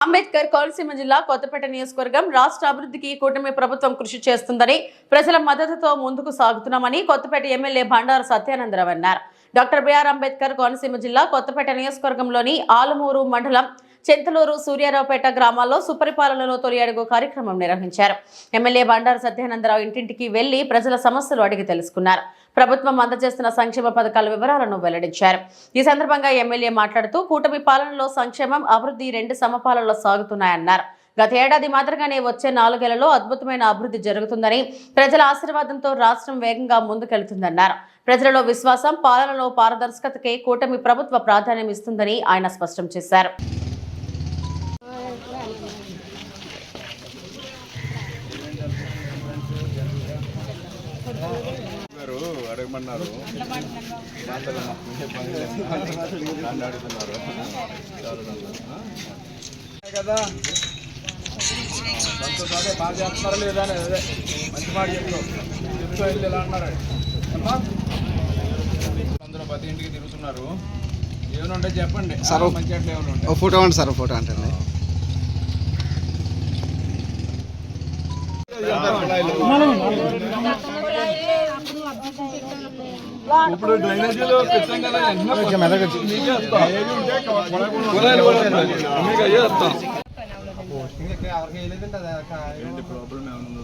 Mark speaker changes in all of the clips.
Speaker 1: అంబేద్కర్ కోనసీమ జిల్లా కొత్తపేట నియోజకవర్గం రాష్ట్ర అభివృద్ధికి కూటమి ప్రభుత్వం కృషి చేస్తుందని ప్రజల మద్దతుతో ముందుకు సాగుతున్నామని కొత్తపేట ఎమ్మెల్యే బండారు సత్యానందరావు అన్నారు. డాక్టర్ బిఆర్ అంబేద్కర్ కోనసీమ జిల్లా కొత్తపేట నియోజకవర్గంలోని ఆలుమూరు మండలం చింతలూరు సూర్యారావుపేట గ్రామాల్లో సుపరిపాలనలో తొలి అడుగు కార్యక్రమం నిర్వహించారు. ఎమ్మెల్యే బండారు సత్యానందరావు ఇంటింటికి వెళ్లి ప్రజల సమస్యలు అడిగి తెలుసుకున్నారు. ప్రభుత్వం అందజేస్తున్న సంక్షేమ పథకాల వివరాలను వెల్లడించారు. ఈ సందర్భంగా ఎమ్మెల్యే మాట్లాడుతూ కూటమి పాలనలో సంక్షేమం, అభివృద్ధి రెండు సమపాలనలో సాగుతున్నాయన్నారు. గత ఏడాది మాదిరిగానే వచ్చే 4 ఏళ్లలో అద్భుతమైన అభివృద్ధి జరుగుతుందని, ప్రజల ఆశీర్వాదంతో రాష్ట్రం వేగంగా ముందుకెళ్తుందన్నారు. ప్రజలలో విశ్వాసం, పాలనలో పారదర్శకతకే కూటమి ప్రభుత్వ ప్రాధాన్యం ఇస్తుందని ఆయన స్పష్టం చేశారు.
Speaker 2: అడగమన్నారు కదా, సంతోషాలే బాగా చేస్తున్నారా లేదా అని అదే మంచి మాట చెప్తూ వెళ్ళి ఎలా అన్నారు. అందరూ ప్రతి ఇంటికి తిరుగుతున్నారు. ఏమైనా ఉంటే చెప్పండి సార్. మంచి అట్లా ఏమైనా ఉంటాయి.
Speaker 3: ఫోటో అండి సార్, ఫోటో అంటే
Speaker 2: ఇప్పుడు డ్రైనేజీలో పెట్టాం కదా, ఏంటి ప్రాబ్లం ఏమన్నా?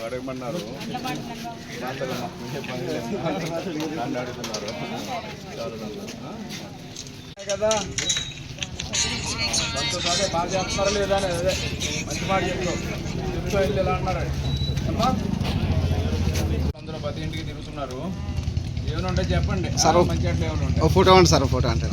Speaker 2: అడగమన్నారు అడుగుతున్నారు కదా, సంతోషాలే బాగా చేస్తున్నారా లేదా అని అదే మంచి మాట చెప్తూ వెళ్ళి ఎలా అన్నారు. అందరూ ప్రతి ఇంటికి తిరుగుతున్నారు. ఏమైనా ఉంటే చెప్పండి సార్. మంచి అట్లా ఏమైనా ఉంటాయి.
Speaker 3: ఫోటో అండి సార్, ఫోటో అంటే